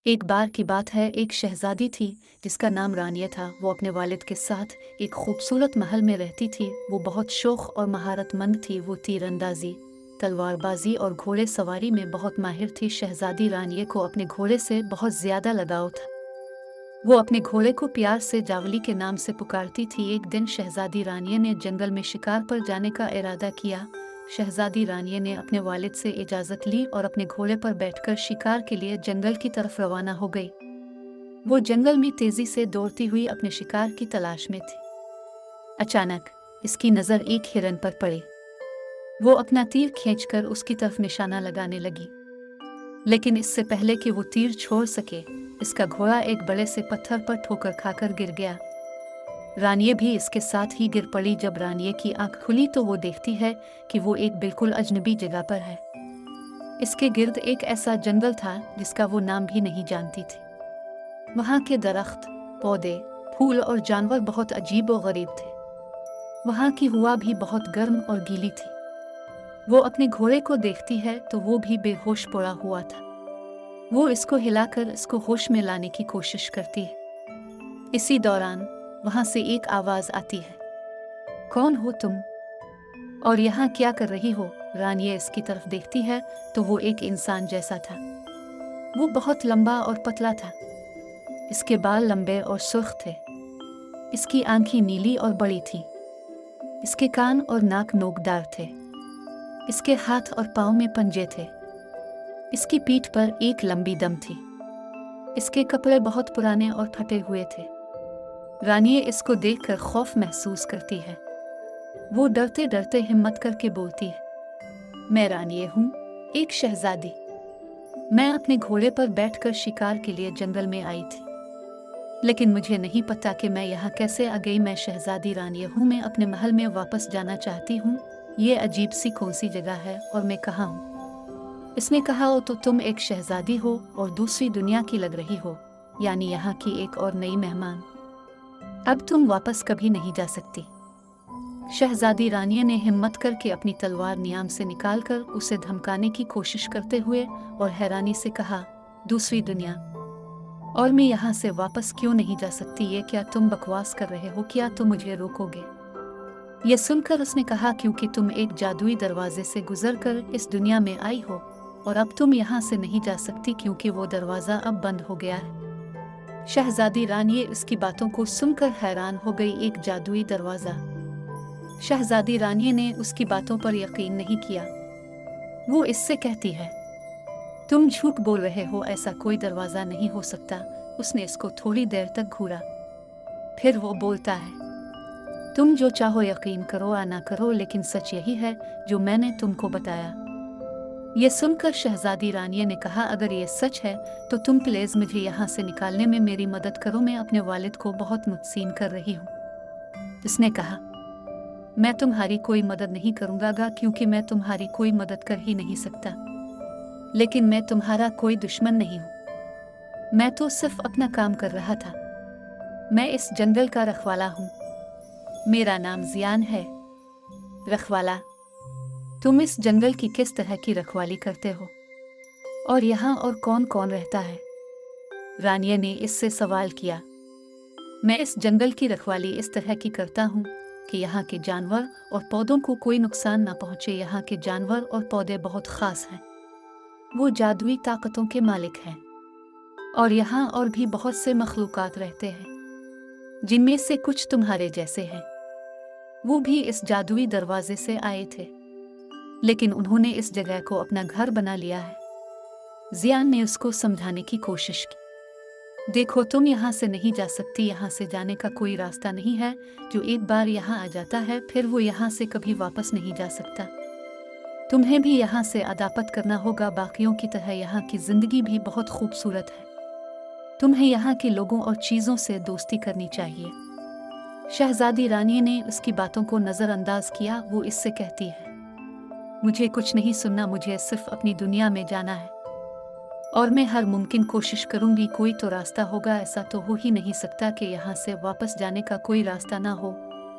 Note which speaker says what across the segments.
Speaker 1: एक बार की बात है, एक शहजादी थी जिसका नाम रानिया था। वो अपने वालिद के साथ एक खूबसूरत महल में रहती थी। वो बहुत शौक और महारतमंद थी। वो तीरंदाजी, तलवारबाजी और घोड़े सवारी में बहुत माहिर थी। शहजादी रानिया को अपने घोड़े से बहुत ज़्यादा लगाव था। वो अपने घोड़े को प्यार से जावली के नाम से पुकारती थी। एक दिन शहजादी रानिया ने जंगल में शिकार पर जाने का इरादा किया। शहजादी रानिया ने अपने वालिद से इजाज़त ली और अपने घोड़े पर बैठकर शिकार के लिए जंगल की तरफ रवाना हो गई। वो जंगल में तेज़ी से दौड़ती हुई अपने शिकार की तलाश में थी। अचानक इसकी नज़र एक हिरन पर पड़ी। वो अपना तीर खींचकर उसकी तरफ निशाना लगाने लगी, लेकिन इससे पहले कि वो तीर छोड़ सके, इसका घोड़ा एक बड़े से पत्थर पर ठोकर खाकर गिर गया। रानिया भी इसके साथ ही गिर पड़ी। जब रानिया की आंख खुली तो वो देखती है कि वो एक बिल्कुल अजनबी जगह पर है। इसके गिर्द एक ऐसा जंगल था जिसका वो नाम भी नहीं जानती थी। वहाँ के दरख्त, पौधे, फूल और जानवर बहुत अजीब और गरीब थे। वहाँ की हवा भी बहुत गर्म और गीली थी। वो अपने घोड़े को देखती है तो वो भी बेहोश पड़ा हुआ था। वो इसको हिलाकर इसको होश में लाने की कोशिश करती है। इसी दौरान वहाँ से एक आवाज़ आती है, कौन हो तुम और यहाँ क्या कर रही हो? रानिया इसकी तरफ देखती है तो वो एक इंसान जैसा था। वो बहुत लंबा और पतला था। इसके बाल लंबे और सुर्ख थे। इसकी आंखें नीली और बड़ी थीं। इसके कान और नाक नोकदार थे। इसके हाथ और पाँव में पंजे थे। इसकी पीठ पर एक लंबी दम थी। इसके कपड़े बहुत पुराने और फटे हुए थे। रानिया इसको देखकर खौफ महसूस करती है। वो डरते डरते हिम्मत करके बोलती है, मैं रानिया हूँ, एक शहजादी। मैं अपने घोड़े पर बैठकर शिकार के लिए जंगल में आई थी, लेकिन मुझे नहीं पता कि मैं यहाँ कैसे आ गई। मैं शहजादी रानिया हूँ। मैं अपने महल में वापस जाना चाहती हूँ। ये अजीब सी कौन सी जगह है और मैं कहाँ हूँ? इसने कहा, ओ तो तुम एक शहजादी हो और दूसरी दुनिया की लग रही हो, यानी यहाँ की एक और नई मेहमान। अब तुम वापस कभी नहीं जा सकती। शहजादी रानिया ने हिम्मत करके अपनी तलवार नियाम से निकालकर उसे धमकाने की कोशिश करते हुए और हैरानी से कहा, दूसरी दुनिया? और मैं यहाँ से वापस क्यों नहीं जा सकती? ये क्या तुम बकवास कर रहे हो? क्या तुम मुझे रोकोगे? ये सुनकर उसने कहा, क्योंकि तुम एक जादुई दरवाजे से गुजरकर इस दुनिया में आई हो और अब तुम यहाँ से नहीं जा सकती क्योंकि वो दरवाज़ा अब बंद हो गया है। शहजादी रानिया इसकी बातों को सुनकर हैरान हो गई। एक जादुई दरवाज़ा? शहजादी रानिया ने उसकी बातों पर यकीन नहीं किया। वो इससे कहती है, तुम झूठ बोल रहे हो, ऐसा कोई दरवाज़ा नहीं हो सकता। उसने इसको थोड़ी देर तक घूरा, फिर वो बोलता है, तुम जो चाहो यकीन करो या ना करो, लेकिन सच यही है जो मैंने तुमको बताया। ये सुनकर शहजादी रानिया ने कहा, अगर ये सच है तो तुम प्लीज़ मुझे यहाँ से निकालने में मेरी मदद करो। मैं अपने वालिद को बहुत मुतसीन कर रही हूँ। उसने कहा, मैं तुम्हारी कोई मदद नहीं करूँगा क्योंकि मैं तुम्हारी कोई मदद कर ही नहीं सकता, लेकिन मैं तुम्हारा कोई दुश्मन नहीं हूँ। मैं तो सिर्फ अपना काम कर रहा था। मैं इस जंगल का रखवाला हूँ। मेरा नाम जियान है। रखवाला, तुम इस जंगल की किस तरह की रखवाली करते हो और यहाँ और कौन कौन रहता है? रानिया ने इससे सवाल किया। मैं इस जंगल की रखवाली इस तरह की करता हूँ कि यहाँ के जानवर और पौधों को कोई नुकसान ना पहुँचे। यहाँ के जानवर और पौधे बहुत ख़ास हैं। वो जादुई ताकतों के मालिक हैं और यहाँ और भी बहुत से मखलूक़ात रहते हैं, जिनमें से कुछ तुम्हारे जैसे हैं। वो भी इस जादुई दरवाजे से आए थे, लेकिन उन्होंने इस जगह को अपना घर बना लिया है। जियान ने उसको समझाने की कोशिश की। देखो, तुम यहाँ से नहीं जा सकती। यहाँ से जाने का कोई रास्ता नहीं है। जो एक बार यहाँ आ जाता है फिर वो यहाँ से कभी वापस नहीं जा सकता। तुम्हें भी यहाँ से अदापत करना होगा। बाकियों की तरह यहाँ की ज़िंदगी भी बहुत खूबसूरत है। तुम्हें यहाँ के लोगों और चीज़ों से दोस्ती करनी चाहिए। शहजादी रानी ने उसकी बातों को नज़रअंदाज किया। वो इससे कहती है, मुझे कुछ नहीं सुनना, मुझे सिर्फ अपनी दुनिया में जाना है और मैं हर मुमकिन कोशिश करूंगी। कोई तो रास्ता होगा। ऐसा तो हो ही नहीं सकता कि यहाँ से वापस जाने का कोई रास्ता ना हो।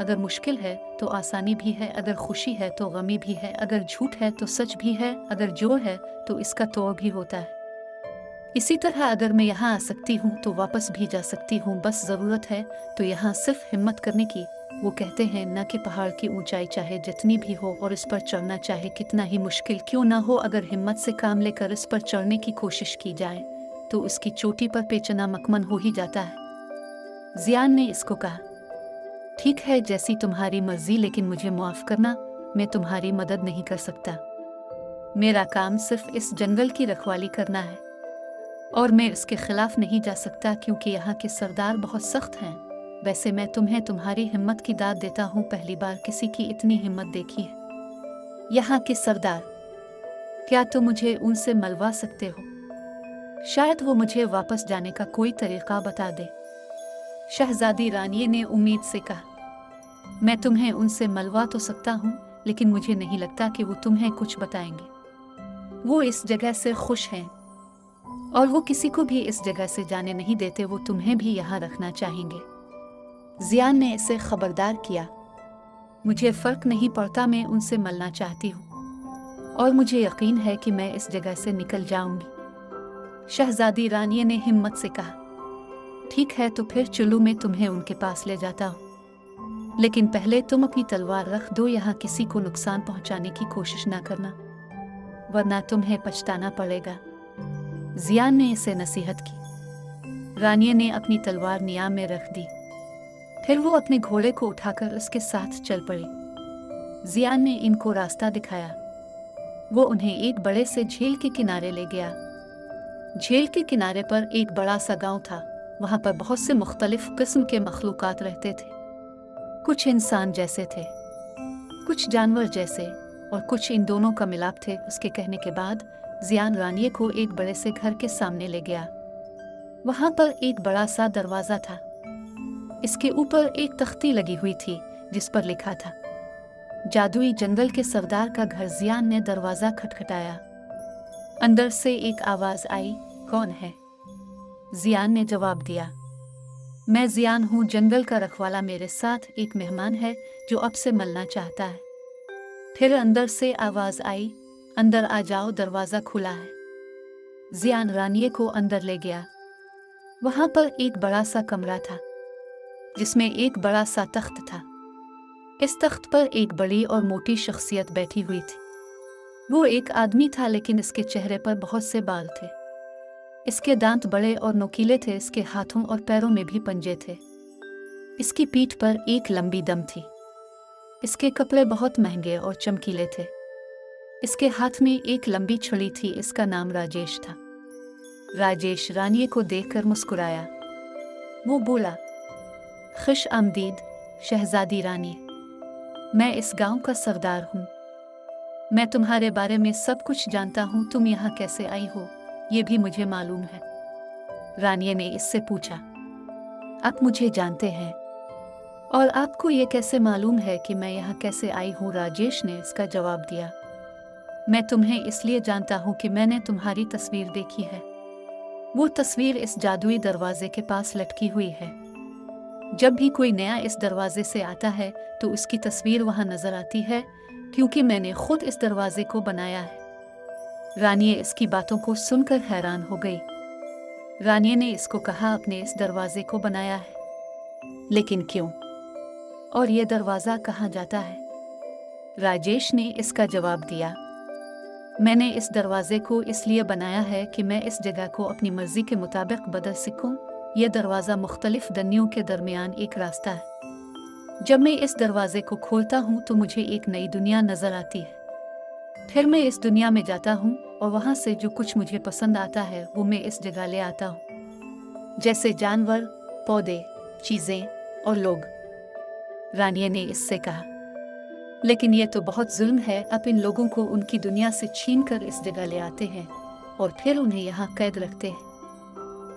Speaker 1: अगर मुश्किल है तो आसानी भी है, अगर खुशी है तो गमी भी है, अगर झूठ है तो सच भी है, अगर जोर है तो इसका तोड़ भी होता है। इसी तरह अगर मैं यहाँ आ सकती हूँ तो वापस भी जा सकती हूँ, बस ज़रूरत है तो यहाँ सिर्फ हिम्मत करने की। वो कहते हैं न कि पहाड़ की ऊंचाई चाहे जितनी भी हो और इस पर चढ़ना चाहे कितना ही मुश्किल क्यों ना हो, अगर हिम्मत से काम लेकर इस पर चढ़ने की कोशिश की जाए तो उसकी चोटी पर पेचना मकमन हो ही जाता है। जियान ने इसको कहा, ठीक है जैसी तुम्हारी मर्जी, लेकिन मुझे माफ़ करना, मैं तुम्हारी मदद नहीं कर सकता। मेरा काम सिर्फ इस जंगल की रखवाली करना है और मैं इसके खिलाफ नहीं जा सकता क्योंकि यहाँ के सरदार बहुत सख्त हैं। वैसे मैं तुम्हें तुम्हारी हिम्मत की दाद देता हूँ, पहली बार किसी की इतनी हिम्मत देखी है। यहाँ के सरदार, क्या तुम मुझे उनसे मिलवा सकते हो? शायद वो मुझे वापस जाने का कोई तरीका बता दे। शहजादी रानी ने उम्मीद से कहा, मैं तुम्हें उनसे मिलवा तो सकता हूँ, लेकिन मुझे नहीं लगता कि वो तुम्हें कुछ बताएंगे। वो इस जगह से खुश हैं और वो किसी को भी इस जगह से जाने नहीं देते। वो तुम्हें भी यहाँ रखना चाहेंगे। जियान ने इसे खबरदार किया, मुझे फर्क नहीं पड़ता, मैं उनसे मिलना चाहती हूँ और मुझे यकीन है कि मैं इस जगह से निकल जाऊंगी। शहजादी रानी ने हिम्मत से कहा, ठीक है तो फिर चलो, मैं तुम्हें उनके पास ले जाता हूँ, लेकिन पहले तुम अपनी तलवार रख दो। यहाँ किसी को नुकसान पहुँचाने की कोशिश ना करना, वरना तुम्हें पछताना पड़ेगा। जियान ने इसे नसीहत की। रानी ने अपनी तलवार नियाम में रख दी, फिर वो अपने घोड़े को उठाकर उसके साथ चल पड़ी। जियान ने इनको रास्ता दिखाया। वो उन्हें एक बड़े से झील के किनारे ले गया। झील के किनारे पर एक बड़ा सा गांव था। वहां पर बहुत से मुख्तलिफ किस्म के मखलूकात रहते थे। कुछ इंसान जैसे थे, कुछ जानवर जैसे और कुछ इन दोनों का मिलाप थे। उसके कहने के बाद जियान रानी को एक बड़े से घर के सामने ले गया। वहां पर एक बड़ा सा दरवाजा था। इसके ऊपर एक तख्ती लगी हुई थी जिस पर लिखा था, जादुई जंगल के सरदार का घर। जियान ने दरवाजा खटखटाया। अंदर से एक आवाज आई, कौन है? जियान ने जवाब दिया, मैं जियान हूँ, जंगल का रखवाला। मेरे साथ एक मेहमान है जो अब से मिलना चाहता है। फिर अंदर से आवाज आई, अंदर आ जाओ, दरवाजा खुला है। जियान रानी को अंदर ले गया। वहां पर एक बड़ा सा कमरा था जिसमें एक बड़ा सा तख्त था। इस तख्त पर एक बड़ी और मोटी शख्सियत बैठी हुई थी। वो एक आदमी था, लेकिन इसके चेहरे पर बहुत से बाल थे। इसके दांत बड़े और नुकीले थे। इसके हाथों और पैरों में भी पंजे थे। इसकी पीठ पर एक लंबी दम थी। इसके कपड़े बहुत महंगे और चमकीले थे। इसके हाथ में एक लंबी छड़ी थी। इसका नाम राजेश था। राजेश रानी को देखकर मुस्कुराया। वो बोला, खुश आमदीद शहजादी रानी, मैं इस गांव का सरदार हूँ। मैं तुम्हारे बारे में सब कुछ जानता हूँ। तुम यहाँ कैसे आई हो ये भी मुझे मालूम है। रानी ने इससे पूछा, आप मुझे जानते हैं और आपको ये कैसे मालूम है कि मैं यहाँ कैसे आई हूँ? राजेश ने इसका जवाब दिया, मैं तुम्हें इसलिए जानता हूँ कि मैंने तुम्हारी तस्वीर देखी है। वो तस्वीर इस जादुई दरवाजे के पास लटकी हुई है। जब भी कोई नया इस दरवाजे से आता है तो उसकी तस्वीर वहां नजर आती है, क्योंकि मैंने खुद इस दरवाजे को बनाया है। रानी इसकी बातों को सुनकर हैरान हो गई। रानी ने इसको कहा, आपने इस दरवाजे को बनाया है, लेकिन क्यों? और ये दरवाजा कहाँ जाता है? राजेश ने इसका जवाब दिया, मैंने इस दरवाजे को इसलिए बनाया है कि मैं इस जगह को अपनी मर्जी के मुताबिक बदल सकूं। यह दरवाज़ा मुख्तलिफ दनियों के दरमियान एक रास्ता है। जब मैं इस दरवाजे को खोलता हूँ तो मुझे एक नई दुनिया नजर आती है। फिर मैं इस दुनिया में जाता हूँ और वहाँ से जो कुछ मुझे पसंद आता है वो मैं इस जगह ले आता हूँ, जैसे जानवर, पौधे, चीजें और लोग। रानी ने इससे कहा, लेकिन ये तो बहुत जुल्म है। आप इन लोगों को उनकी दुनिया से छीन कर इस जगह ले आते हैं और फिर उन्हें यहाँ कैद रखते हैं।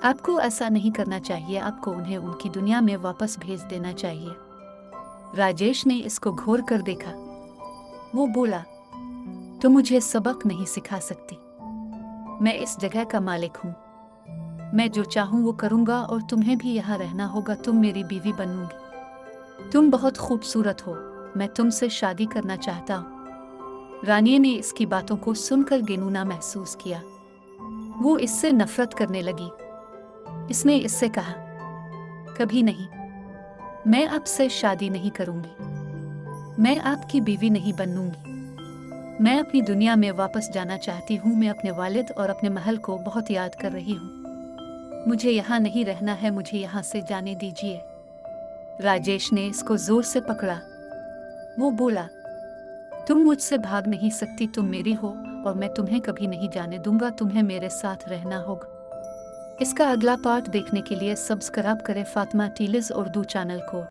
Speaker 1: आपको ऐसा नहीं करना चाहिए। आपको उन्हें उनकी दुनिया में वापस भेज देना चाहिए। राजेश ने इसको घूर कर देखा। वो बोला, तुम मुझे सबक नहीं सिखा सकती। मैं इस जगह का मालिक हूँ। मैं जो चाहूँ वो करूँगा और तुम्हें भी यहाँ रहना होगा। तुम मेरी बीवी बनूंगी। तुम बहुत खूबसूरत हो। मैं तुमसे शादी करना चाहता हूँ। रानी ने इसकी बातों को सुनकर गिनूना महसूस किया। वो इससे नफरत करने लगी। इसने इससे कहा, कभी नहीं, मैं आपसे शादी नहीं करूंगी, मैं आपकी बीवी नहीं बनूंगी। मैं अपनी दुनिया में वापस जाना चाहती हूँ। मैं अपने वालिद और अपने महल को बहुत याद कर रही हूँ। मुझे यहाँ नहीं रहना है, मुझे यहाँ से जाने दीजिए। राजेश ने इसको जोर से पकड़ा। वो बोला, तुम मुझसे भाग नहीं सकती, तुम मेरी हो और मैं तुम्हें कभी नहीं जाने दूंगा। तुम्हें मेरे साथ रहना होगा। इसका अगला पार्ट देखने के लिए सब्सक्राइब करें फातिमा टीलीज़ उर्दू चैनल को।